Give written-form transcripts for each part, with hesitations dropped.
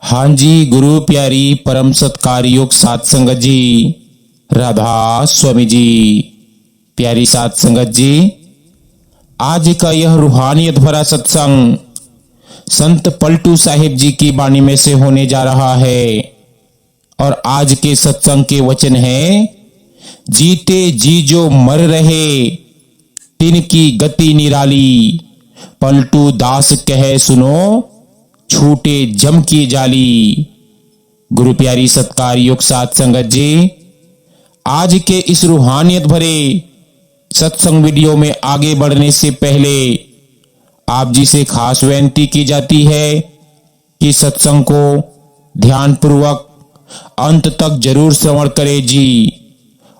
हाँ जी, गुरु प्यारी परम सत्कार योग साध संगत जी, राधा स्वामी जी। प्यारी साध संगत जी, आज का यह रूहानियत भरा सत्संग संत पलटू साहिब जी की वाणी में से होने जा रहा है। और आज के सत्संग के वचन है, जीते जी जो मर रहे तिनकी गति निराली, पलटू दास कहे सुनो छूटे जम की जाली। गुरु प्यारी सत्कार योग साध संगत जी, आज के इस रूहानियत भरे सत्संग वीडियो में आगे बढ़ने से पहले आप जी से खास विनती की जाती है कि सत्संग को ध्यान पूर्वक अंत तक जरूर श्रवण करें जी।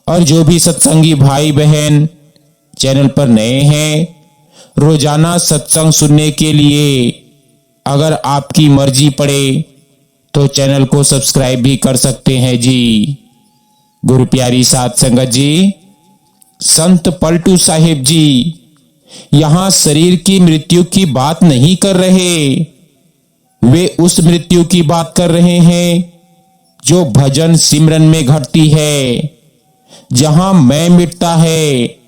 और जो भी सत्संगी भाई बहन चैनल पर नए हैं, रोजाना सत्संग सुनने के लिए अगर आपकी मर्जी पड़े तो चैनल को सब्सक्राइब भी कर सकते हैं जी। गुरु प्यारी साध संगत जी, संत पलटू साहिब जी यहां शरीर की मृत्यु की बात नहीं कर रहे, वे उस मृत्यु की बात कर रहे हैं जो भजन सिमरन में घटती है, जहां मैं मिटता है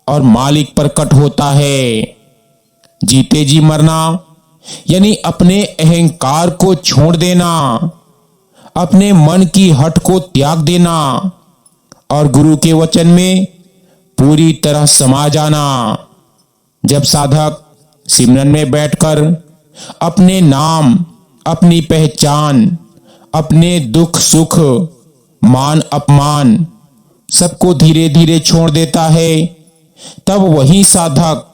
और मालिक प्रकट होता है। जीते जी मरना यानी अपने अहंकार को छोड़ देना, अपने मन की हट को त्याग देना और गुरु के वचन में पूरी तरह समा जाना। जब साधक सिमरन में बैठकर अपने नाम, अपनी पहचान, अपने दुख सुख, मान अपमान सबको धीरे धीरे छोड़ देता है, तब वही साधक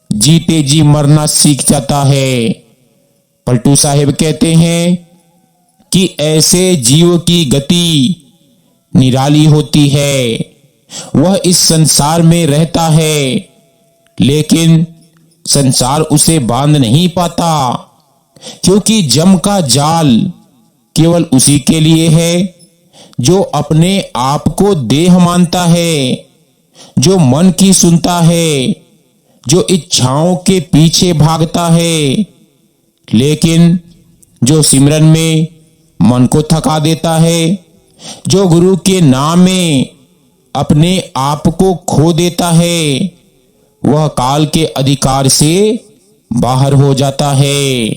जीते जी मरना सीख जाता है। पलटू साहिब कहते हैं कि ऐसे जीव की गति निराली होती है। वह इस संसार में रहता है, लेकिन संसार उसे बांध नहीं पाता, क्योंकि जम का जाल केवल उसी के लिए है जो अपने आप को देह मानता है, जो मन की सुनता है, जो इच्छाओं के पीछे भागता है, लेकिन जो सिमरन में मन को थका देता है, जो गुरु के नाम में अपने आप को खो देता है, वह काल के अधिकार से बाहर हो जाता है।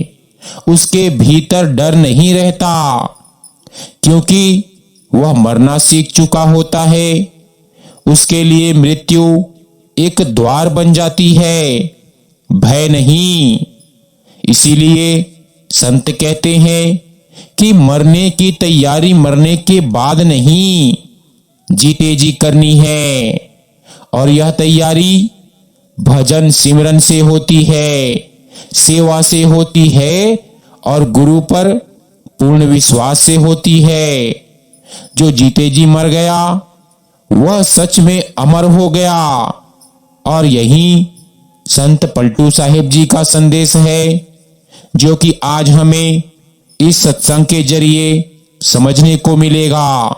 उसके भीतर डर नहीं रहता, क्योंकि वह मरना सीख चुका होता है। उसके लिए मृत्यु एक द्वार बन जाती है, भय नहीं। इसीलिए संत कहते हैं कि मरने की तैयारी मरने के बाद नहीं, जीते जी करनी है। और यह तैयारी भजन सिमरन से होती है, सेवा से होती है और गुरु पर पूर्ण विश्वास से होती है। जो जीते जी मर गया वह सच में अमर हो गया। और यही संत पलटू साहिब जी का संदेश है, जो कि आज हमें इस सत्संग के जरिए समझने को मिलेगा।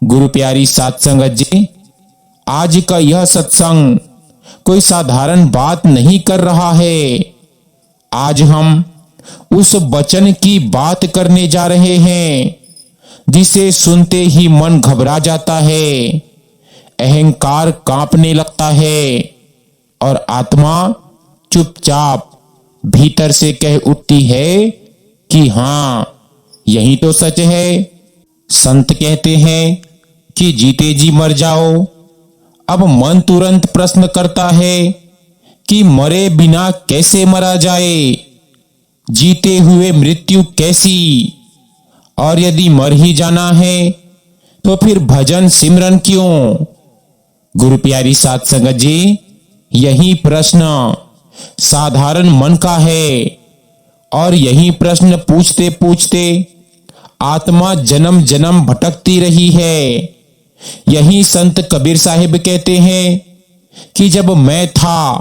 गुरु प्यारी साध संगत जी, आज का यह सत्संग कोई साधारण बात नहीं कर रहा है। आज हम उस वचन की बात करने जा रहे हैं जिसे सुनते ही मन घबरा जाता है, अहंकार कांपने लगता है और आत्मा चुपचाप भीतर से कह उठती है कि हाँ, यही तो सच है। संत कहते हैं कि जीते जी मर जाओ। अब मन तुरंत प्रश्न करता है कि मरे बिना कैसे मरा जाए, जीते हुए मृत्यु कैसी, और यदि मर ही जाना है तो फिर भजन सिमरन क्यों। गुरु प्यारी साध संगत जी, यही प्रश्न साधारण मन का है। और यही प्रश्न पूछते पूछते आत्मा जन्म जन्म भटकती रही है। यही संत कबीर साहिब कहते हैं कि जब मैं था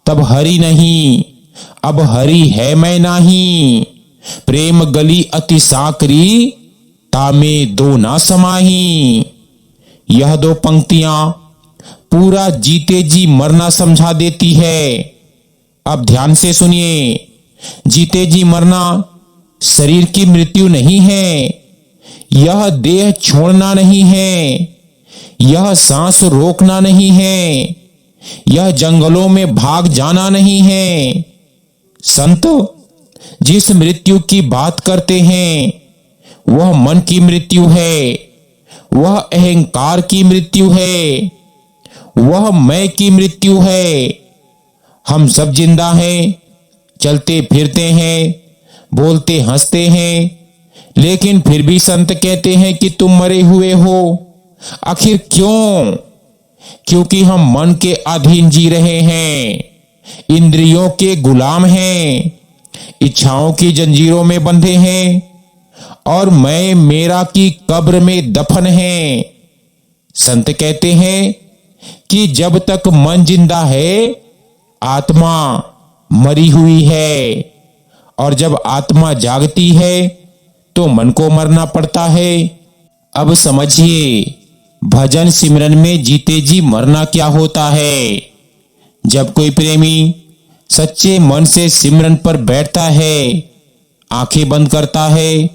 तब हरि नहीं, अब हरि है मैं नाही, प्रेम गली अति साकरी तामे दो ना समाही। यह दो पंक्तियां पूरा जीते जी मरना समझा देती है। अब ध्यान से सुनिए, जीते जी मरना शरीर की मृत्यु नहीं है, यह देह छोड़ना नहीं है, यह सांस रोकना नहीं है, यह जंगलों में भाग जाना नहीं है। संत जिस मृत्यु की बात करते हैं वह मन की मृत्यु है, वह अहंकार की मृत्यु है, वह मैं की मृत्यु है। हम सब जिंदा हैं, चलते फिरते हैं, बोलते हंसते हैं, लेकिन फिर भी संत कहते हैं कि तुम मरे हुए हो। आखिर क्यों? क्योंकि हम मन के अधीन जी रहे हैं, इंद्रियों के गुलाम हैं, इच्छाओं की जंजीरों में बंधे हैं और मैं मेरा की कब्र में दफन है। संत कहते हैं कि जब तक मन जिंदा है आत्मा मरी हुई है, और जब आत्मा जागती है तो मन को मरना पड़ता है। अब समझिए भजन सिमरन में जीते जी मरना क्या होता है। जब कोई प्रेमी सच्चे मन से सिमरन पर बैठता है, आंखें बंद करता है,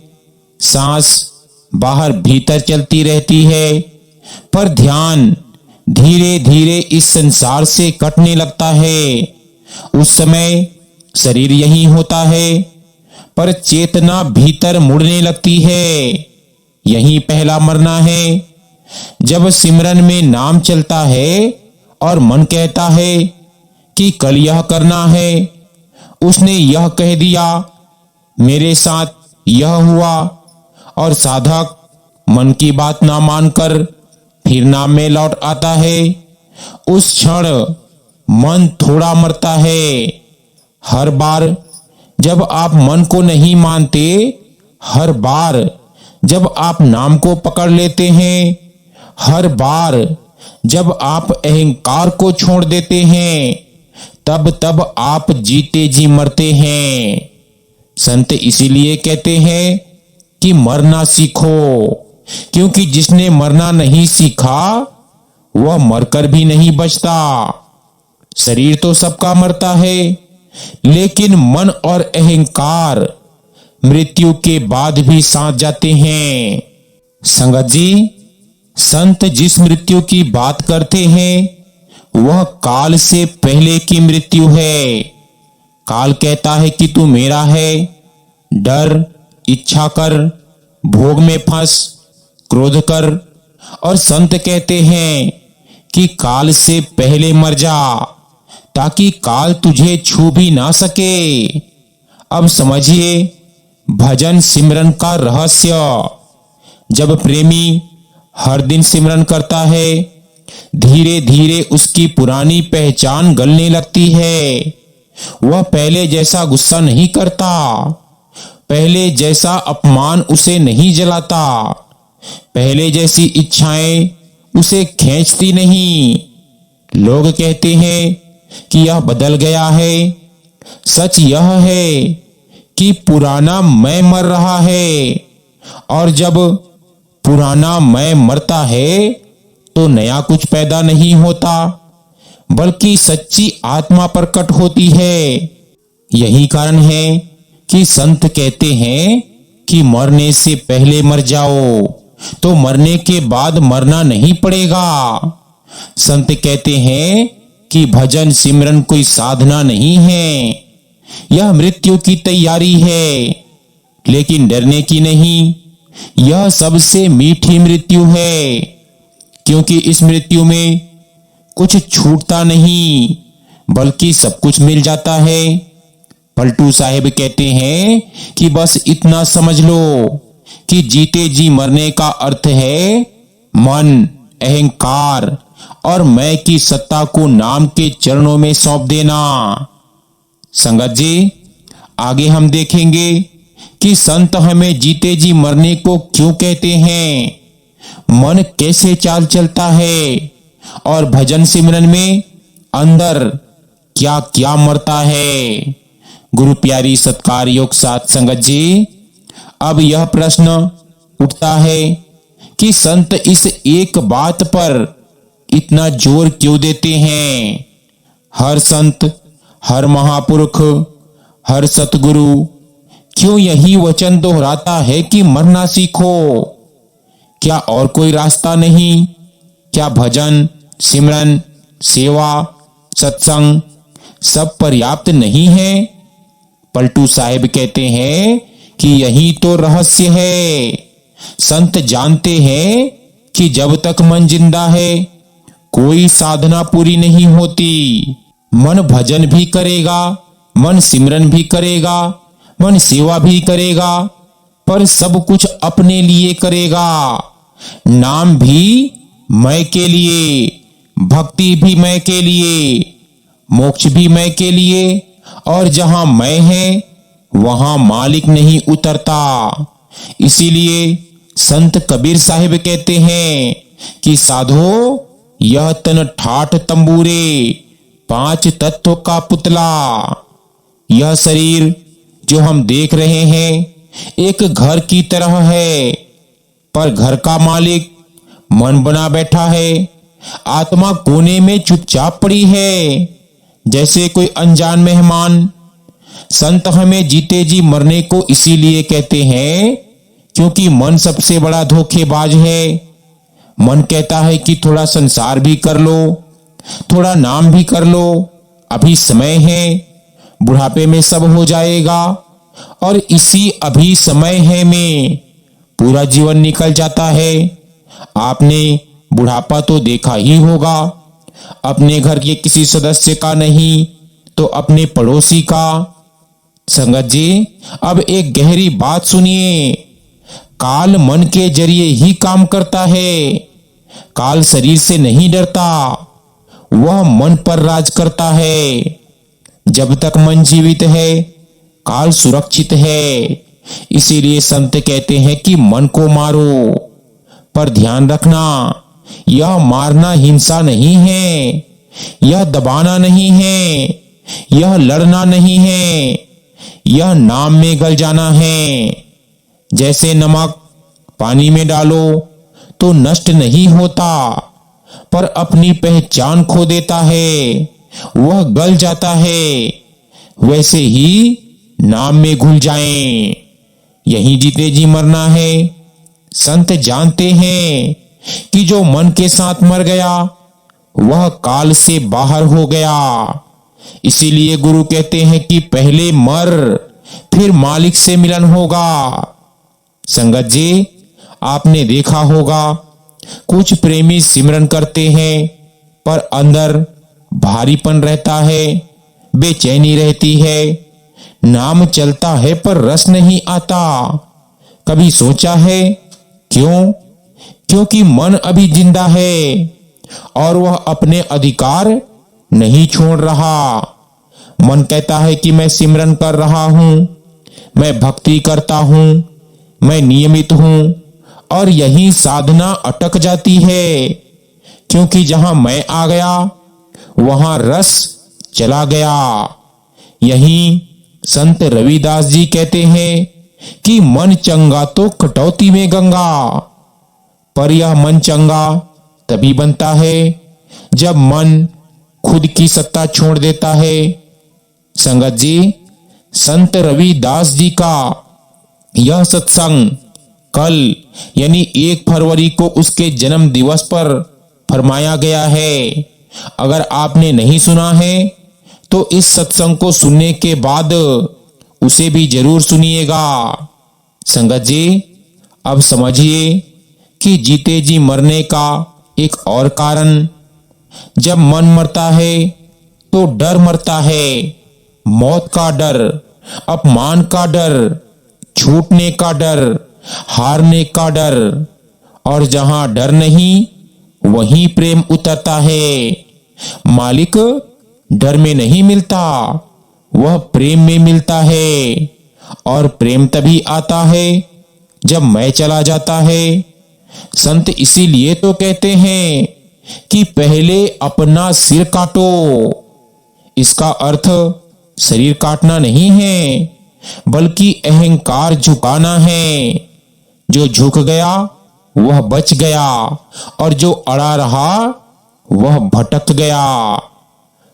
सांस बाहर भीतर चलती रहती है, पर ध्यान धीरे धीरे इस संसार से कटने लगता है। उस समय शरीर यही होता है, पर चेतना भीतर मुड़ने लगती है। यही पहला मरना है। जब सिमरन में नाम चलता है और मन कहता है कि कल यह करना है, उसने यह कह दिया, मेरे साथ यह हुआ, और साधक मन की बात ना मानकर फिर नाम में लौट आता है, उस क्षण मन थोड़ा मरता है। हर बार जब आप मन को नहीं मानते, हर बार जब आप नाम को पकड़ लेते हैं, हर बार जब आप अहंकार को छोड़ देते हैं, तब तब आप जीते जी मरते हैं। संत इसीलिए कहते हैं कि मरना सीखो, क्योंकि जिसने मरना नहीं सीखा वह मरकर भी नहीं बचता। शरीर तो सबका मरता है, लेकिन मन और अहंकार मृत्यु के बाद भी साथ जाते हैं। संगत जी, संत जिस मृत्यु की बात करते हैं वह काल से पहले की मृत्यु है। काल कहता है कि तू मेरा है, डर, इच्छा कर, भोग में फंस, क्रोध कर, और संत कहते हैं कि काल से पहले मर जा, ताकि काल तुझे छू भी ना सके। अब समझिए भजन सिमरन का रहस्य। जब प्रेमी हर दिन सिमरन करता है, धीरे धीरे उसकी पुरानी पहचान गलने लगती है। वह पहले जैसा गुस्सा नहीं करता, पहले जैसा अपमान उसे नहीं जलाता, पहले जैसी इच्छाएं उसे खींचती नहीं। लोग कहते हैं कि यह बदल गया है। सच यह है कि पुराना मैं मर रहा है, और जब पुराना मैं मरता है तो नया कुछ पैदा नहीं होता, बल्कि सच्ची आत्मा प्रकट होती है। यही कारण है कि संत कहते हैं कि मरने से पहले मर जाओ, तो मरने के बाद मरना नहीं पड़ेगा। संत कहते हैं कि भजन सिमरन कोई साधना नहीं है, यह मृत्यु की तैयारी है, लेकिन डरने की नहीं। यह सबसे मीठी मृत्यु है, क्योंकि इस मृत्यु में कुछ छूटता नहीं, बल्कि सब कुछ मिल जाता है। पलटू साहिब कहते हैं कि बस इतना समझ लो कि जीते जी मरने का अर्थ है मन, अहंकार और मैं की सत्ता को नाम के चरणों में सौंप देना। संगत जी, आगे हम देखेंगे कि संत हमें जीते जी मरने को क्यों कहते हैं, मन कैसे चाल चलता है, और भजन सिमरन में अंदर क्या क्या मरता है। गुरु प्यारी सत्कार योग साथ संगत जी, अब यह प्रश्न उठता है कि संत इस एक बात पर इतना जोर क्यों देते हैं। हर संत, हर महापुरुष, हर सतगुरु क्यों यही वचन दोहराता है कि मरना सीखो? क्या और कोई रास्ता नहीं? क्या भजन, सिमरन, सेवा, सत्संग सब पर्याप्त नहीं है? पलटू साहिब कहते हैं कि यही तो रहस्य है। संत जानते हैं कि जब तक मन जिंदा है कोई साधना पूरी नहीं होती। मन भजन भी करेगा, मन सिमरन भी करेगा, मन सेवा भी करेगा, पर सब कुछ अपने लिए करेगा। नाम भी मैं के लिए, भक्ति भी मैं के लिए, मोक्ष भी मैं के लिए, और जहां मैं है वहां मालिक नहीं उतरता। इसीलिए संत कबीर साहिब कहते हैं कि साधो यह तन ठाठ तंबूरे, 5 तत्व का पुतला। यह शरीर जो हम देख रहे हैं एक घर की तरह है, पर घर का मालिक मन बना बैठा है। आत्मा कोने में चुपचाप पड़ी है, जैसे कोई अनजान मेहमान। संत हमें जीते जी मरने को इसीलिए कहते हैं क्योंकि मन सबसे बड़ा धोखेबाज है। मन कहता है कि थोड़ा संसार भी कर लो, थोड़ा नाम भी कर लो, अभी समय है, बुढ़ापे में सब हो जाएगा। और इसी अभी समय है में पूरा जीवन निकल जाता है। आपने बुढ़ापा तो देखा ही होगा, अपने घर के किसी सदस्य का नहीं तो अपने पड़ोसी का। संगत जी, अब एक गहरी बात सुनिए। काल मन के जरिए ही काम करता है। काल शरीर से नहीं डरता, वह मन पर राज करता है। जब तक मन जीवित है काल सुरक्षित है। इसीलिए संत कहते हैं कि मन को मारो, पर ध्यान रखना यह मारना हिंसा नहीं है, यह दबाना नहीं है, यह लड़ना नहीं है, यह नाम में गल जाना है। जैसे नमक पानी में डालो तो नष्ट नहीं होता, पर अपनी पहचान खो देता है, वह गल जाता है। वैसे ही नाम में घुल जाएं, यही जीते जी मरना है। संत जानते हैं कि जो मन के साथ मर गया वह काल से बाहर हो गया। इसीलिए गुरु कहते हैं कि पहले मर फिर मालिक से मिलन होगा। संगत जी, आपने देखा होगा कुछ प्रेमी सिमरन करते हैं पर अंदर भारीपन रहता है, बेचैनी रहती है। नाम चलता है पर रस नहीं आता। कभी सोचा है क्यों? क्योंकि मन अभी जिंदा है और वह अपने अधिकार नहीं छोड़ रहा। मन कहता है कि मैं सिमरन कर रहा हूं, मैं भक्ति करता हूं, मैं नियमित हूं, और यही साधना अटक जाती है। क्योंकि जहां मैं आ गया वहां रस चला गया। यही संत रविदास जी कहते हैं कि मन चंगा तो कटौती में गंगा। पर यह मन चंगा तभी बनता है जब मन खुद की सत्ता छोड़ देता है। संगत जी, संत रविदास जी का यह सत्संग कल यानी 1 फरवरी को उसके जन्म दिवस पर फरमाया गया है। अगर आपने नहीं सुना है तो इस सत्संग को सुनने के बाद उसे भी जरूर सुनिएगा। संगत जी, अब समझिए कि जीते जी मरने का एक और कारण, जब मन मरता है तो डर मरता है। मौत का डर, अपमान का डर, छूटने का डर, हारने का डर। और जहां डर नहीं वहीं प्रेम उतरता है। मालिक डर में नहीं मिलता, वह प्रेम में मिलता है। और प्रेम तभी आता है जब मैं चला जाता है। संत इसीलिए तो कहते हैं कि पहले अपना सिर काटो। इसका अर्थ शरीर काटना नहीं है, बल्कि अहंकार झुकाना है। जो झुक गया वह बच गया, और जो अड़ा रहा वह भटक गया।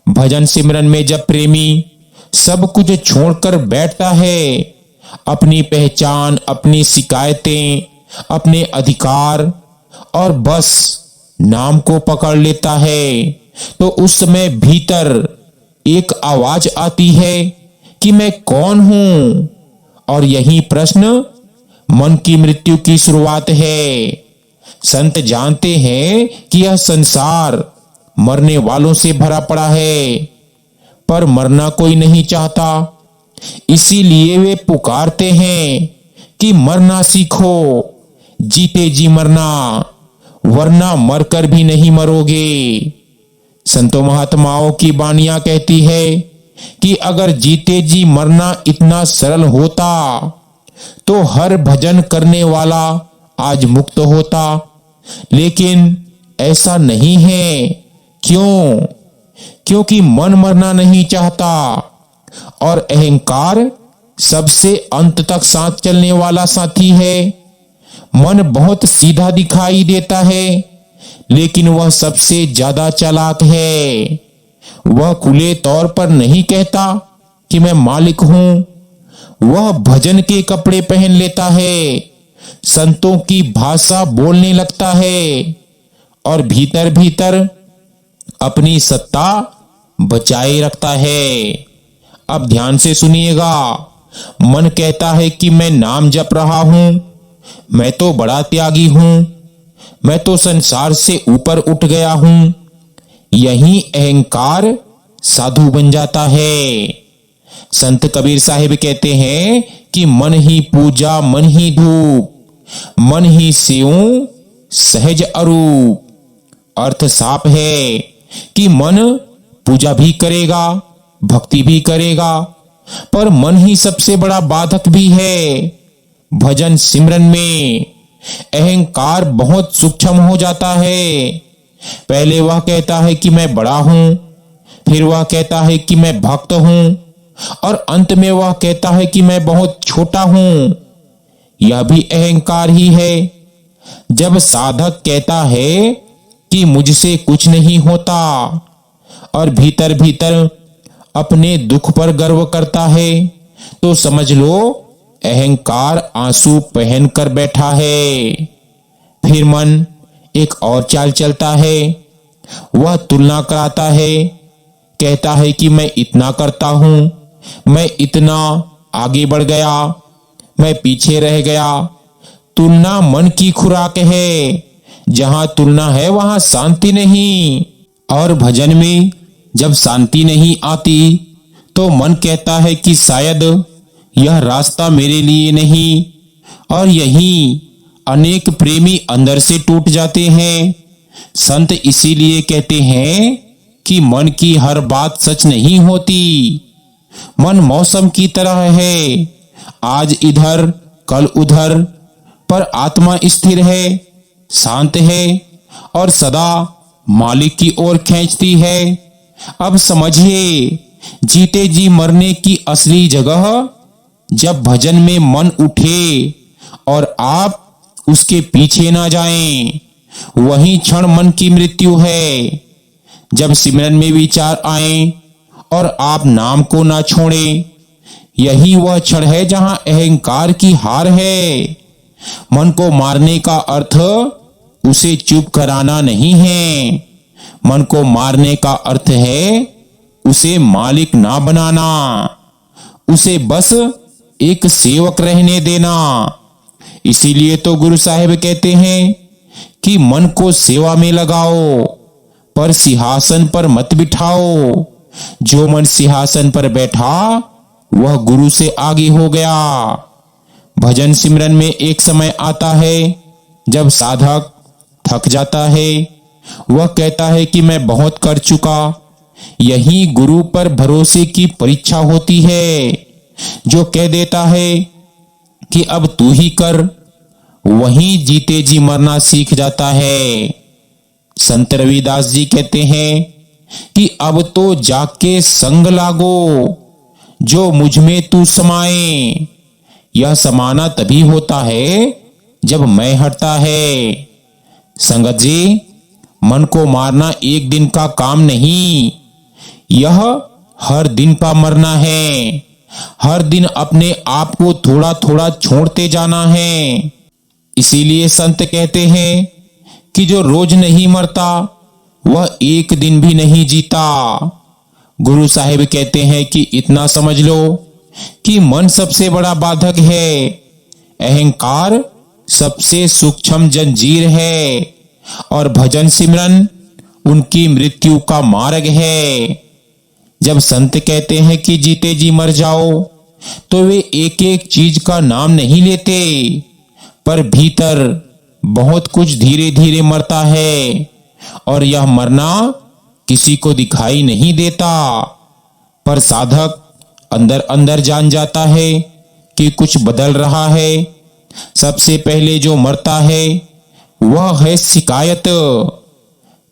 भजन सिमरन में जब प्रेमी सब कुछ छोड़कर बैठता है अपनी पहचान, अपनी शिकायतें, अपने अधिकार और बस नाम को पकड़ लेता है, तो उस समय भीतर एक आवाज आती है कि मैं कौन हूं। और यही प्रश्न मन की मृत्यु की शुरुआत है। संत जानते हैं कि यह संसार मरने वालों से भरा पड़ा है, पर मरना कोई नहीं चाहता। इसीलिए वे पुकारते हैं कि मरना सीखो, जीते जी मरना, वरना मरकर भी नहीं मरोगे। संतों महात्माओं की वाणियां कहती है कि अगर जीते जी मरना इतना सरल होता तो हर भजन करने वाला आज मुक्त होता, लेकिन ऐसा नहीं है। क्यों? क्योंकि मन मरना नहीं चाहता और अहंकार सबसे अंत तक साथ चलने वाला साथी है। मन बहुत सीधा दिखाई देता है, लेकिन वह सबसे ज्यादा चालाक है। वह खुले तौर पर नहीं कहता कि मैं मालिक हूं, वह भजन के कपड़े पहन लेता है, संतों की भाषा बोलने लगता है और भीतर भीतर अपनी सत्ता बचाए रखता है। अब ध्यान से सुनिएगा। मन कहता है कि मैं नाम जप रहा हूं, मैं तो बड़ा त्यागी हूं, मैं तो संसार से ऊपर उठ गया हूं। यही अहंकार साधु बन जाता है। संत कबीर साहिब कहते हैं कि मन ही पूजा, मन ही धूप, मन ही सेऊ, सहज अरूप। अर्थ साफ है कि मन पूजा भी करेगा, भक्ति भी करेगा, पर मन ही सबसे बड़ा बाधक भी है। भजन सिमरन में अहंकार बहुत सूक्ष्म हो जाता है। पहले वह कहता है कि मैं बड़ा हूं, फिर वह कहता है कि मैं भक्त हूं, और अंत में वह कहता है कि मैं बहुत छोटा हूं। यह भी अहंकार ही है। जब साधक कहता है कि मुझसे कुछ नहीं होता और भीतर भीतर अपने दुख पर गर्व करता है, तो समझ लो अहंकार आंसू पहन कर बैठा है। फिर मन एक और चाल चलता है। वह तुलना कराता है, कहता है कि मैं इतना करता हूं, मैं इतना आगे बढ़ गया, मैं पीछे रह गया। तुलना मन की खुराक है। जहां तुलना है वहां शांति नहीं। और भजन में जब शांति नहीं आती तो मन कहता है कि शायद यह रास्ता मेरे लिए नहीं, और यही अनेक प्रेमी अंदर से टूट जाते हैं। संत इसीलिए कहते हैं कि मन की हर बात सच नहीं होती। मन मौसम की तरह है, आज इधर कल उधर, पर आत्मा स्थिर है, शांत है और सदा मालिक की ओर खींचती है। अब समझिए, जीते जी मरने की असली जगह जब भजन में मन उठे और आप उसके पीछे ना जाएं, वही क्षण मन की मृत्यु है। जब सिमरन में विचार आए और आप नाम को ना छोड़ें, यही वह क्षण है जहां अहंकार की हार है। मन को मारने का अर्थ उसे चुप कराना नहीं है। मन को मारने का अर्थ है उसे मालिक ना बनाना, उसे बस एक सेवक रहने देना। इसीलिए तो गुरु साहिब कहते हैं कि मन को सेवा में लगाओ, पर सिंहासन पर मत बिठाओ। जो मन सिंहासन पर बैठा वह गुरु से आगे हो गया। भजन सिमरन में एक समय आता है जब साधक थक जाता है। वह कहता है कि मैं बहुत कर चुका। यही गुरु पर भरोसे की परीक्षा होती है। जो कह देता है कि अब तू ही कर, वही जीते जी मरना सीख जाता है। संत रविदास जी कहते हैं कि अब तो जाके संग लागो, जो मुझ में तू समाए। यह समाना तभी होता है जब मैं हटता है। संगत जी, मन को मारना एक दिन का काम नहीं, यह हर दिन पा मरना है। हर दिन अपने आप को थोड़ा थोड़ा छोड़ते जाना है। इसीलिए संत कहते हैं कि जो रोज नहीं मरता वह एक दिन भी नहीं जीता। गुरु साहिब कहते हैं कि इतना समझ लो कि मन सबसे बड़ा बाधक है, अहंकार सबसे सूक्ष्म जंजीर है और भजन सिमरन उनकी मृत्यु का मार्ग है। जब संत कहते हैं कि जीते जी मर जाओ तो वे एक एक चीज का नाम नहीं लेते, पर भीतर बहुत कुछ धीरे धीरे मरता है और यह मरना किसी को दिखाई नहीं देता, पर साधक अंदर अंदर जान जाता है कि कुछ बदल रहा है। सबसे पहले जो मरता है वह है शिकायत।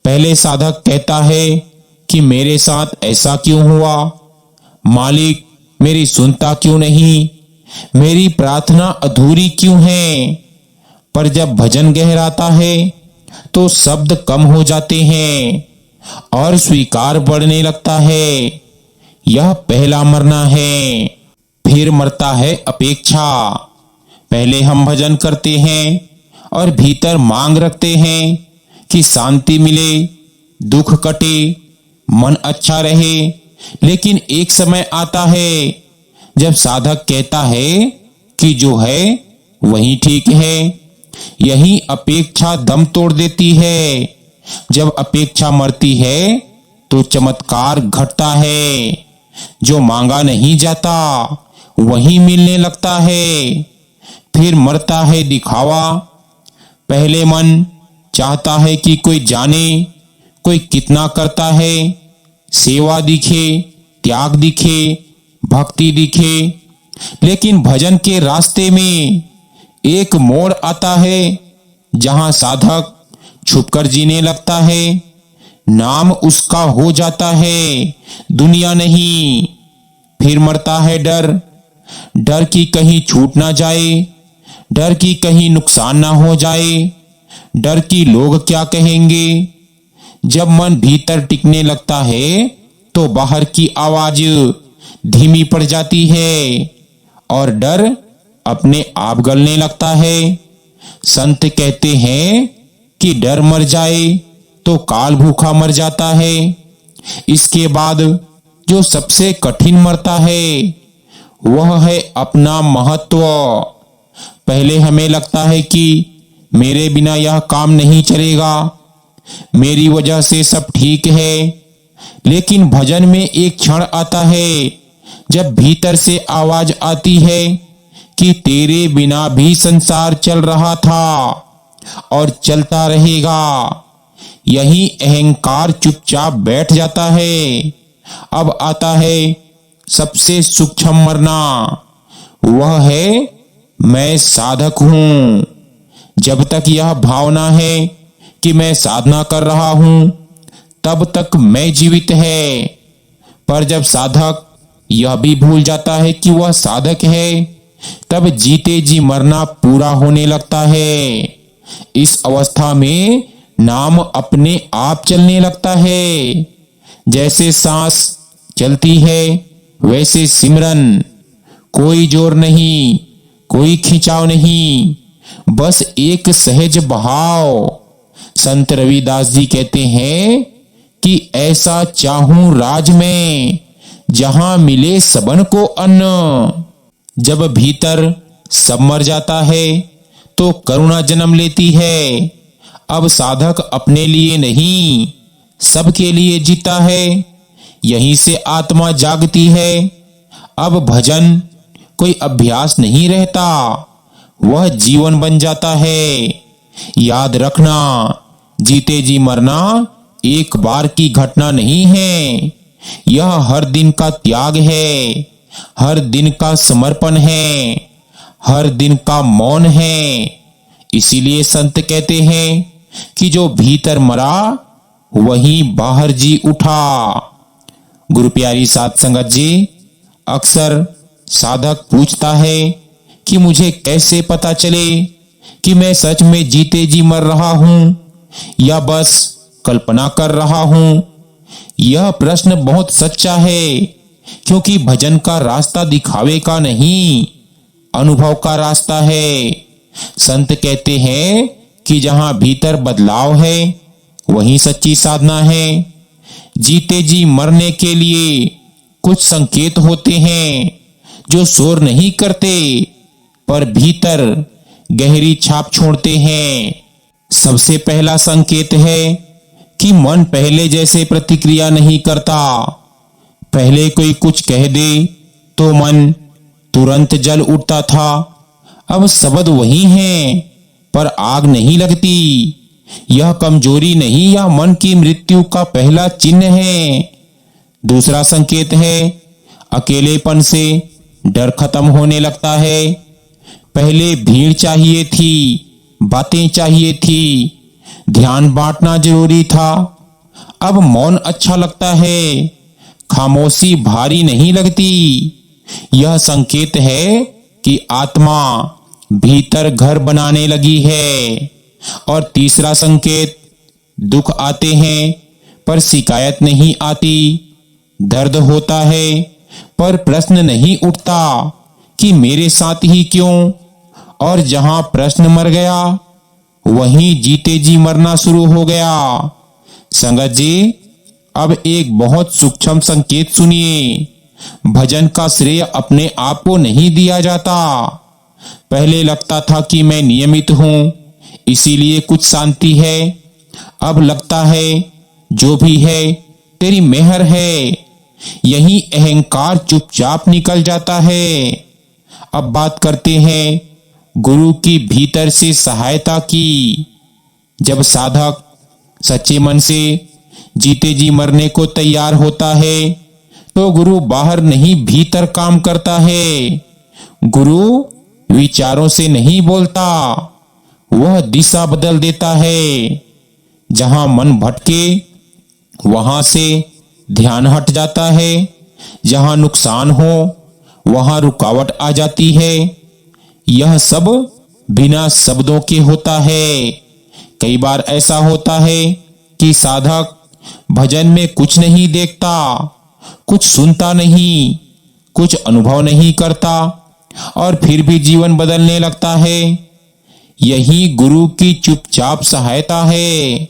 पहले साधक कहता है कि मेरे साथ ऐसा क्यों हुआ, मालिक मेरी सुनता क्यों नहीं, मेरी प्रार्थना अधूरी क्यों है। पर जब भजन गहराता है तो शब्द कम हो जाते हैं और स्वीकार बढ़ने लगता है। यह पहला मरना है। फिर मरता है अपेक्षा। पहले हम भजन करते हैं और भीतर मांग रखते हैं कि शांति मिले, दुख कटे, मन अच्छा रहे। लेकिन एक समय आता है जब साधक कहता है कि जो है वही ठीक है। यही अपेक्षा दम तोड़ देती है। जब अपेक्षा मरती है तो चमत्कार घटता है। जो मांगा नहीं जाता वही मिलने लगता है। फिर मरता है दिखावा। पहले मन चाहता है कि कोई जाने कोई कितना करता है, सेवा दिखे, त्याग दिखे, भक्ति दिखे। लेकिन भजन के रास्ते में एक मोड़ आता है जहां साधक छुपकर जीने लगता है। नाम उसका हो जाता है, दुनिया नहीं। फिर मरता है डर, डर की कहीं छूट ना जाए, डर की कहीं नुकसान ना हो जाए, डर की लोग क्या कहेंगे। जब मन भीतर टिकने लगता है तो बाहर की आवाज धीमी पड़ जाती है और डर अपने आप गलने लगता है। संत कहते हैं कि डर मर जाए तो काल भूखा मर जाता है। इसके बाद जो सबसे कठिन मरता है वह है अपना महत्व। पहले हमें लगता है कि मेरे बिना यह काम नहीं चलेगा, मेरी वजह से सब ठीक है। लेकिन भजन में एक क्षण आता है जब भीतर से आवाज आती है कि तेरे बिना भी संसार चल रहा था और चलता रहेगा। यही अहंकार चुपचाप बैठ जाता है। अब आता है सबसे सूक्ष्म मरना, वह है मैं साधक हूं। जब तक यह भावना है कि मैं साधना कर रहा हूं तब तक मैं जीवित है। पर जब साधक यह भी भूल जाता है कि वह साधक है तब जीते जी मरना पूरा होने लगता है। इस अवस्था में नाम अपने आप चलने लगता है। जैसे सांस चलती है वैसे सिमरन। कोई जोर नहीं, कोई खिंचाव नहीं, बस एक सहज बहाव। संत रविदास जी कहते हैं कि ऐसा चाहूं राज में जहां मिले सबन को अन्न। जब भीतर सब मर जाता है तो करुणा जन्म लेती है। अब साधक अपने लिए नहीं सबके लिए जीता है। यहीं से आत्मा जागती है। अब भजन कोई अभ्यास नहीं रहता, वह जीवन बन जाता है। याद रखना, जीते जी मरना एक बार की घटना नहीं है। यह हर दिन का त्याग है, हर दिन का समर्पण है, हर दिन का मौन है। इसीलिए संत कहते हैं कि जो भीतर मरा वही बाहर जी उठा। गुरु प्यारी साध संगत जी, अक्सर साधक पूछता है कि मुझे कैसे पता चले कि मैं सच में जीते जी मर रहा हूं या बस कल्पना कर रहा हूं। यह प्रश्न बहुत सच्चा है, क्योंकि भजन का रास्ता दिखावे का नहीं, अनुभव का रास्ता है। संत कहते हैं कि जहां भीतर बदलाव है वहीं सच्ची साधना है। जीते जी मरने के लिए कुछ संकेत होते हैं जो शोर नहीं करते पर भीतर गहरी छाप छोड़ते हैं। सबसे पहला संकेत है कि मन पहले जैसे प्रतिक्रिया नहीं करता। पहले कोई कुछ कह दे तो मन तुरंत जल उठता था। अब शब्द वही हैं पर आग नहीं लगती। यह कमजोरी नहीं, यह मन की मृत्यु का पहला चिन्ह है। दूसरा संकेत है अकेलेपन से डर खत्म होने लगता है। पहले भीड़ चाहिए थी, बातें चाहिए थी, ध्यान बांटना जरूरी था। अब मौन अच्छा लगता है, खामोशी भारी नहीं लगती। यह संकेत है कि आत्मा भीतर घर बनाने लगी है। और तीसरा संकेत, दुख आते हैं पर शिकायत नहीं आती। दर्द होता है पर प्रश्न नहीं उठता कि मेरे साथ ही क्यों। और जहां प्रश्न मर गया वहीं जीते जी मरना शुरू हो गया। संगत जी, अब एक बहुत सूक्ष्म संकेत सुनिए। भजन का श्रेय अपने आप को नहीं दिया जाता। पहले लगता था कि मैं नियमित हूं इसीलिए कुछ शांति है। अब लगता है जो भी है तेरी मेहर है। यही अहंकार चुपचाप निकल जाता है। अब बात करते हैं गुरु की भीतर से सहायता की। जब साधक सच्चे मन से जीते जी मरने को तैयार होता है तो गुरु बाहर नहीं भीतर काम करता है। गुरु विचारों से नहीं बोलता, वह दिशा बदल देता है। जहां मन भटके वहां से ध्यान हट जाता है। जहां नुकसान हो वहां रुकावट आ जाती है। यह सब बिना शब्दों के होता है। कई बार ऐसा होता है कि साधक भजन में कुछ नहीं देखता, कुछ सुनता नहीं, कुछ अनुभव नहीं करता और फिर भी जीवन बदलने लगता है। यही गुरु की चुपचाप सहायता है।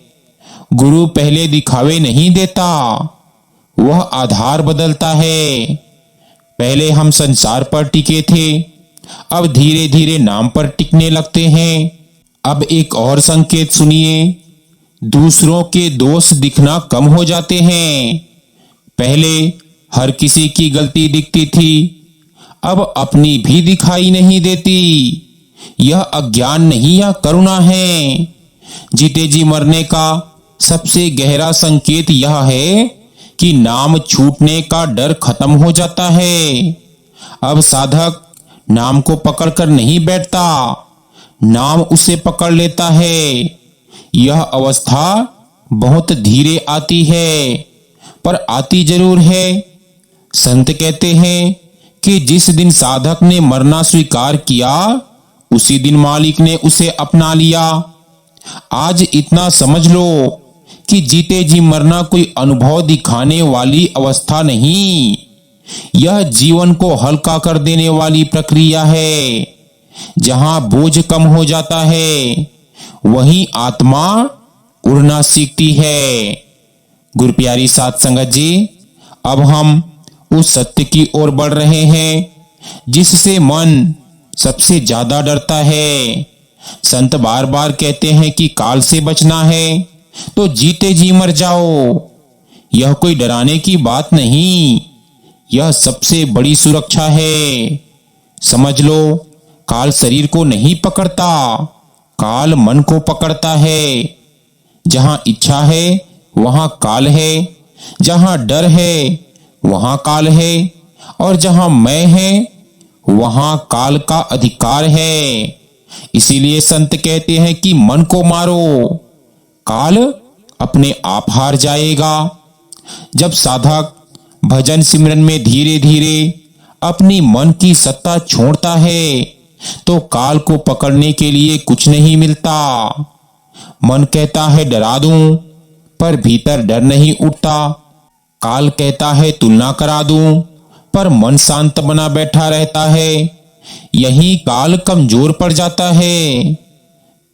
गुरु पहले दिखावे नहीं देता, वह आधार बदलता है। पहले हम संसार पर टिके थे, अब धीरे धीरे नाम पर टिकने लगते हैं। अब एक और संकेत सुनिए, दूसरों के दोष दिखना कम हो जाते हैं। पहले हर किसी की गलती दिखती थी, अब अपनी भी दिखाई नहीं देती। यह अज्ञान नहीं, यह करुणा है। जीते जी मरने का सबसे गहरा संकेत यह है कि नाम छूटने का डर खत्म हो जाता है। अब साधक नाम को पकड़कर नहीं बैठता, नाम उसे पकड़ लेता है। यह अवस्था बहुत धीरे आती है पर आती जरूर है। संत कहते हैं कि जिस दिन साधक ने मरना स्वीकार किया उसी दिन मालिक ने उसे अपना लिया। आज इतना समझ लो कि जीते जी मरना कोई अनुभव दिखाने वाली अवस्था नहीं, यह जीवन को हल्का कर देने वाली प्रक्रिया है। जहां बोझ कम हो जाता है वहीं आत्मा उड़ना सीखती है। गुरु प्यारी साध संगत जी, अब हम उस सत्य की ओर बढ़ रहे हैं जिससे मन सबसे ज्यादा डरता है। संत बार बार कहते हैं कि काल से बचना है तो जीते जी मर जाओ। यह कोई डराने की बात नहीं, यह सबसे बड़ी सुरक्षा है। समझ लो, काल शरीर को नहीं पकड़ता, काल मन को पकड़ता है। जहां इच्छा है वहां काल है, जहां डर है वहां काल है और जहां मैं है वहां काल का अधिकार है। इसीलिए संत कहते हैं कि मन को मारो, काल अपने आप हार जाएगा। जब साधक भजन सिमरन में धीरे धीरे अपनी मन की सत्ता छोड़ता है तो काल को पकड़ने के लिए कुछ नहीं मिलता। मन कहता है डरा दूं, पर भीतर डर नहीं उठता। काल कहता है तुलना करा दूं, पर मन शांत बना बैठा रहता है, यही काल कमजोर पड़ जाता है।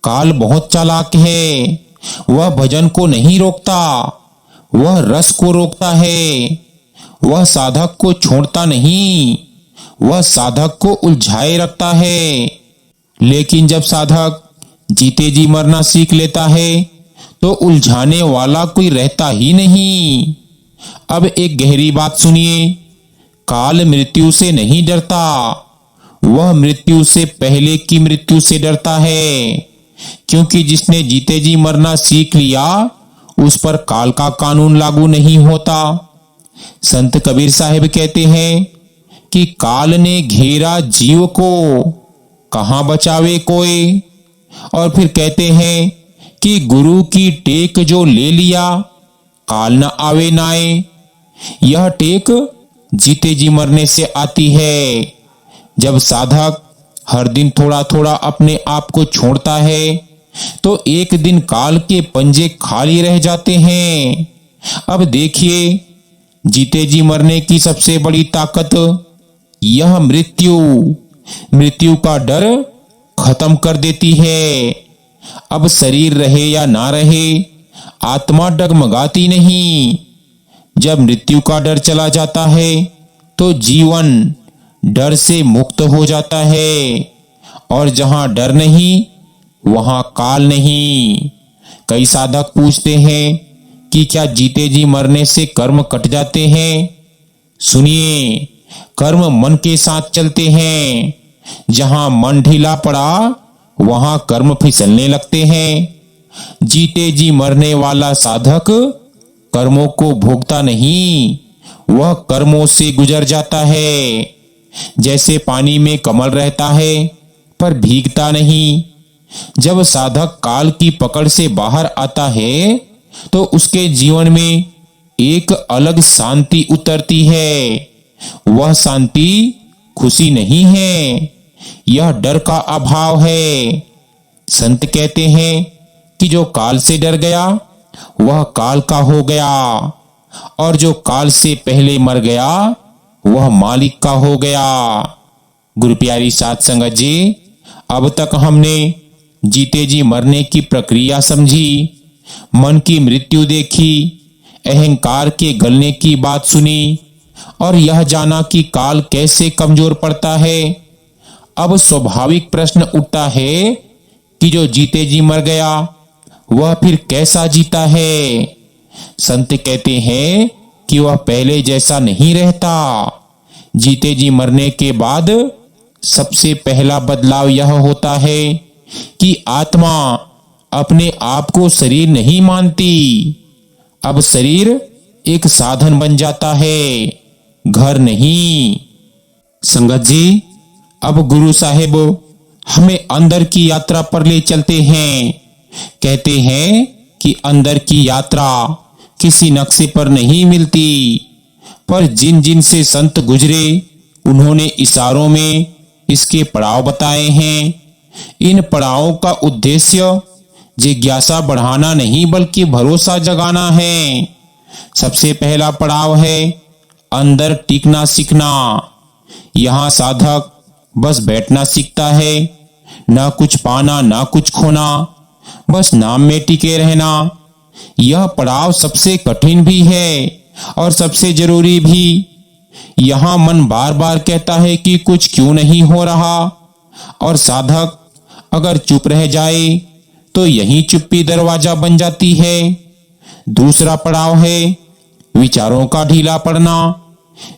काल बहुत चालाक है, वह भजन को नहीं रोकता, वह रस को रोकता है। वह साधक को छोड़ता नहीं, वह साधक को उलझाए रखता है। लेकिन जब साधक जीते जी मरना सीख लेता है तो उलझाने वाला कोई रहता ही नहीं। अब एक गहरी बात सुनिए, काल मृत्यु से नहीं डरता, वह मृत्यु से पहले की मृत्यु से डरता है, क्योंकि जिसने जीते जी मरना सीख लिया उस पर काल का कानून लागू नहीं होता। संत कबीर साहिब कहते हैं कि काल ने घेरा जीव को, कहां बचावे कोई। और फिर कहते हैं कि गुरु की टेक जो ले लिया, काल न आवे नाए। यह टेक जीते जी मरने से आती है। जब साधक हर दिन थोड़ा थोड़ा अपने आप को छोड़ता है तो एक दिन काल के पंजे खाली रह जाते हैं। अब देखिए, जीते जी मरने की सबसे बड़ी ताकत यह मृत्यु का डर खत्म कर देती है। अब शरीर रहे या ना रहे, आत्मा डगमगाती नहीं। जब मृत्यु का डर चला जाता है तो जीवन डर से मुक्त हो जाता है, और जहां डर नहीं वहां काल नहीं। कई साधक पूछते हैं कि क्या जीते जी मरने से कर्म कट जाते हैं? सुनिए, कर्म मन के साथ चलते हैं। जहां मन ढीला पड़ा वहां कर्म फिसलने लगते हैं। जीते जी मरने वाला साधक कर्मों को भोगता नहीं, वह कर्मों से गुजर जाता है। जैसे पानी में कमल रहता है पर भीगता नहीं। जब साधक काल की पकड़ से बाहर आता है तो उसके जीवन में एक अलग शांति उतरती है। वह शांति खुशी नहीं है, यह डर का अभाव है। संत कहते हैं कि जो काल से डर गया वह काल का हो गया, और जो काल से पहले मर गया वह मालिक का हो गया। गुरु प्यारी साध संगत जी, अब तक हमने जीते जी मरने की प्रक्रिया समझी, मन की मृत्यु देखी, अहंकार के गलने की बात सुनी, और यह जाना कि काल कैसे कमजोर पड़ता है। अब स्वाभाविक प्रश्न उठता है कि जो जीते जी मर गया वह फिर कैसा जीता है? संत कहते हैं कि वह पहले जैसा नहीं रहता। जीते जी मरने के बाद सबसे पहला बदलाव यह होता है कि आत्मा अपने आप को शरीर नहीं मानती। अब शरीर एक साधन बन जाता है, घर नहीं। संगत जी, अब गुरु साहिब हमें अंदर की यात्रा पर ले चलते हैं। कहते हैं कि अंदर की यात्रा किसी नक्शे पर नहीं मिलती, पर जिन जिन से संत गुजरे उन्होंने इशारों में इसके पड़ाव बताए हैं। इन पड़ावों का उद्देश्य जिज्ञासा बढ़ाना नहीं बल्कि भरोसा जगाना है। सबसे पहला पड़ाव है अंदर टिकना सीखना। यहाँ साधक बस बैठना सीखता है, ना कुछ पाना ना कुछ खोना, बस नाम में टिके रहना। यह पड़ाव सबसे कठिन भी है और सबसे जरूरी भी। यहाँ मन बार बार कहता है कि कुछ क्यों नहीं हो रहा, और साधक अगर चुप रह जाए तो यही चुप्पी दरवाजा बन जाती है। दूसरा पड़ाव है विचारों का ढीला पड़ना।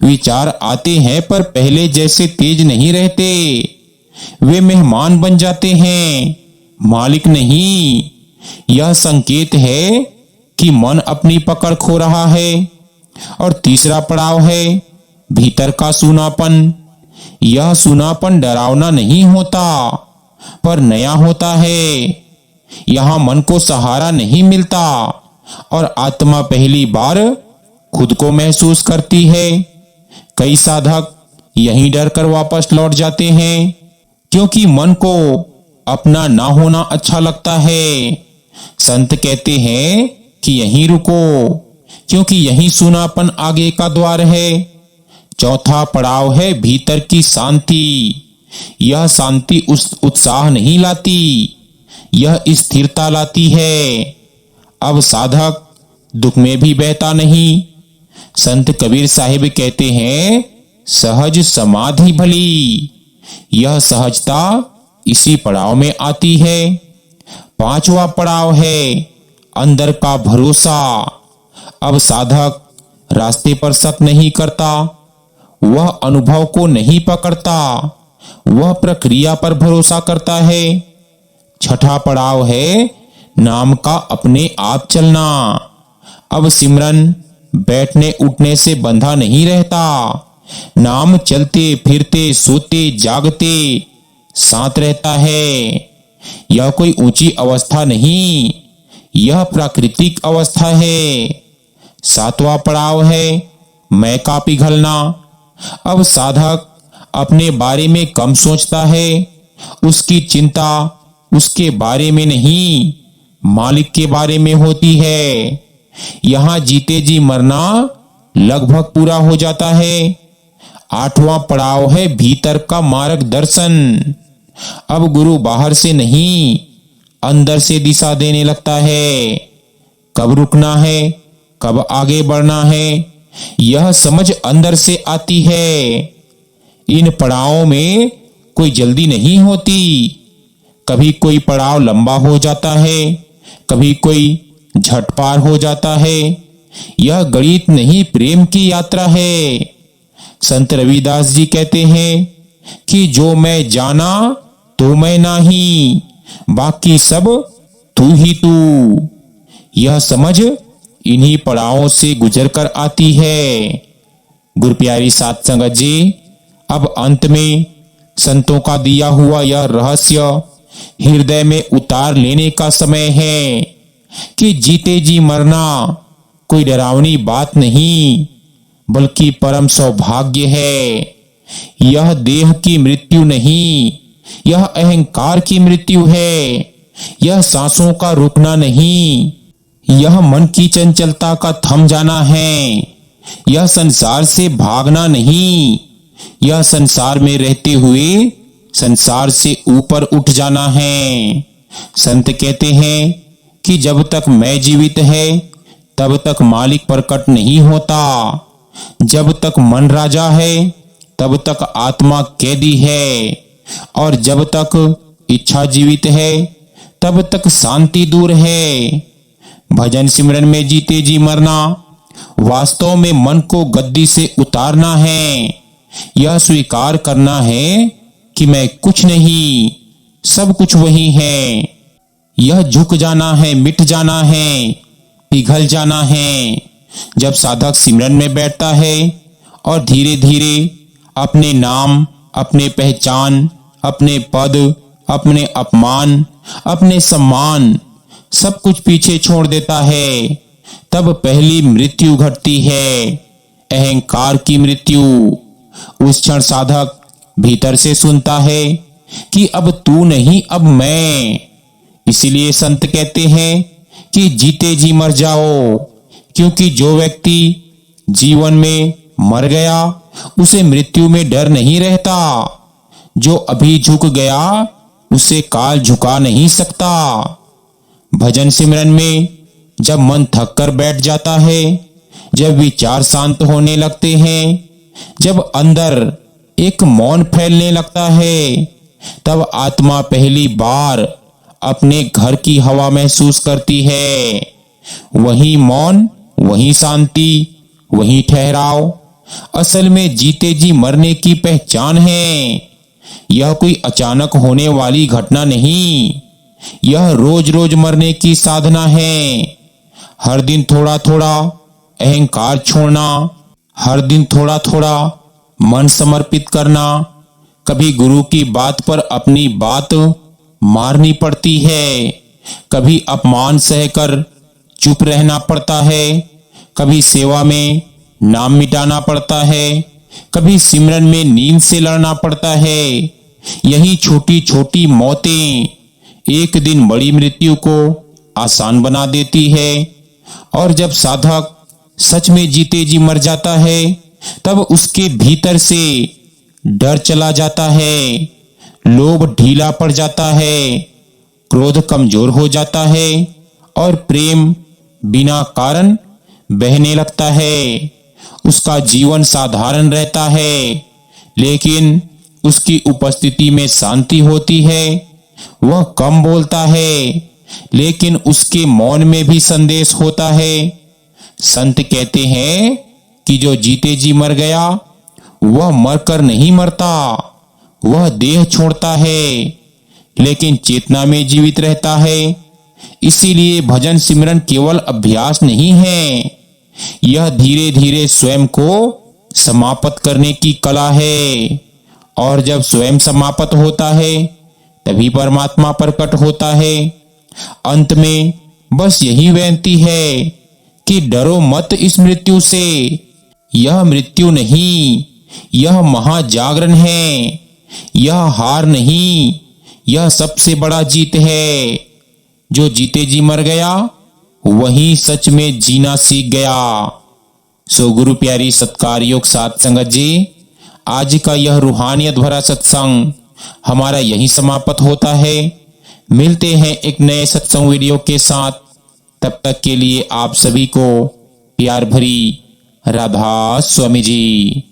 विचार आते हैं पर पहले जैसे तेज नहीं रहते, वे मेहमान बन जाते हैं, मालिक नहीं। यह संकेत है कि मन अपनी पकड़ खो रहा है। और तीसरा पड़ाव है भीतर का सूनापन। यह सूनापन डरावना नहीं होता पर नया होता है। यहाँ मन को सहारा नहीं मिलता और आत्मा पहली बार खुद को महसूस करती है। कई साधक यहीं डर कर वापस लौट जाते हैं क्योंकि मन को अपना ना होना अच्छा लगता है। संत कहते हैं कि यहीं रुको, क्योंकि यहीं सूनापन आगे का द्वार है। चौथा पड़ाव है भीतर की शांति। यह शांति उस उत्साह नहीं लाती, यह स्थिरता लाती है। अब साधक दुख में भी बहता नहीं। संत कबीर साहिब कहते हैं, सहज समाधि भली। यह सहजता इसी पड़ाव में आती है। पांचवा पड़ाव है अंदर का भरोसा। अब साधक रास्ते पर शक नहीं करता, वह अनुभव को नहीं पकड़ता, वह प्रक्रिया पर भरोसा करता है। छठा पड़ाव है नाम का अपने आप चलना। अब सिमरन बैठने उठने से बंधा नहीं रहता। नाम चलते फिरते सोते जागते साथ रहता है। यह कोई ऊंची अवस्था नहीं, यह प्राकृतिक अवस्था है। सातवां पड़ाव है मैं का पिघलना। अब साधक अपने बारे में कम सोचता है, उसकी चिंता उसके बारे में नहीं, मालिक के बारे में होती है। यहां जीते जी मरना लगभग पूरा हो जाता है। आठवां पड़ाव है भीतर का मार्गदर्शन। अब गुरु बाहर से नहीं, अंदर से दिशा देने लगता है। कब रुकना है, कब आगे बढ़ना है, यह समझ अंदर से आती है। इन पड़ावों में कोई जल्दी नहीं होती। कभी कोई पड़ाव लंबा हो जाता है, कभी कोई झट पार हो जाता है। यह गणित नहीं, प्रेम की यात्रा है। संत रविदास जी कहते हैं कि जो मैं जाना तो मैं नहीं, बाकी सब तू ही तू। यह समझ इन्हीं पड़ावों से गुजरकर आती है। गुरु प्यारी साध संगत जी, अब अंत में संतों का दिया हुआ यह रहस्य हृदय में उतार लेने का समय है कि जीते जी मरना कोई डरावनी बात नहीं, बल्कि परम सौभाग्य है। यह देह की मृत्यु नहीं, यह अहंकार की मृत्यु है। यह सांसों का रुकना नहीं, यह मन की चंचलता का थम जाना है। यह संसार से भागना नहीं, यह संसार में रहते हुए संसार से ऊपर उठ जाना है। संत कहते हैं कि जब तक मैं जीवित है तब तक मालिक प्रकट नहीं होता। जब तक मन राजा है तब तक आत्मा कैदी है, और जब तक इच्छा जीवित है तब तक शांति दूर है। भजन सिमरन में जीते जी मरना वास्तव में मन को गद्दी से उतारना है। यह स्वीकार करना है कि मैं कुछ नहीं, सब कुछ वही है। यह झुक जाना है, मिट जाना है, पिघल जाना है। जब साधक सिमरन में बैठता है और धीरे धीरे अपने नाम, अपने पहचान, अपने पद, अपने अपमान, अपने सम्मान सब कुछ पीछे छोड़ देता है, तब पहली मृत्यु घटती है, अहंकार की मृत्यु। उस क्षण साधक भीतर से सुनता है कि अब तू नहीं, अब मैं। इसीलिए संत कहते हैं कि जीते जी मर जाओ, क्योंकि जो व्यक्ति जीवन में मर गया उसे मृत्यु में डर नहीं रहता। जो अभी झुक गया उसे काल झुका नहीं सकता। भजन सिमरन में जब मन थक कर बैठ जाता है, जब विचार शांत होने लगते हैं, जब अंदर एक मौन फैलने लगता है, तब आत्मा पहली बार अपने घर की हवा महसूस करती है। वही मौन, वही शांति, वही ठहराव असल में जीते जी मरने की पहचान है। यह कोई अचानक होने वाली घटना नहीं, यह रोज रोज मरने की साधना है। हर दिन थोड़ा थोड़ा अहंकार छोड़ना, हर दिन थोड़ा थोड़ा मन समर्पित करना। कभी गुरु की बात पर अपनी बात मारनी पड़ती है, कभी अपमान सहकर चुप रहना पड़ता है, कभी सेवा में नाम मिटाना पड़ता है, कभी सिमरन में नींद से लड़ना पड़ता है। यही छोटी छोटी मौतें एक दिन बड़ी मृत्यु को आसान बना देती है। और जब साधक सच में जीते जी मर जाता है तब उसके भीतर से डर चला जाता है, लोभ ढीला पड़ जाता है, क्रोध कमजोर हो जाता है और प्रेम बिना कारण बहने लगता है। उसका जीवन साधारण रहता है, लेकिन उसकी उपस्थिति में शांति होती है। वह कम बोलता है, लेकिन उसके मौन में भी संदेश होता है। संत कहते हैं कि जो जीते जी मर गया वह मरकर नहीं मरता, वह देह छोड़ता है, लेकिन चेतना में जीवित रहता है। इसीलिए भजन सिमरन केवल अभ्यास नहीं है, यह धीरे धीरे स्वयं को समाप्त करने की कला है। और जब स्वयं समाप्त होता है तभी परमात्मा प्रकट होता है। अंत में बस यही बेनती है कि डरो मत इस मृत्यु से। यह मृत्यु नहीं, यह महाजागरण है। यह हार नहीं, यह सबसे बड़ा जीत है। जो जीते जी मर गया वही सच में जीना सीख गया। सो गुरु प्यारी सत्कार योग साध संगत जी, आज का यह रूहानियत भरा सत्संग हमारा यहीं समाप्त होता है। मिलते हैं एक नए सत्संग वीडियो के साथ। तब तक के लिए आप सभी को प्यार भरी राधा स्वामी जी।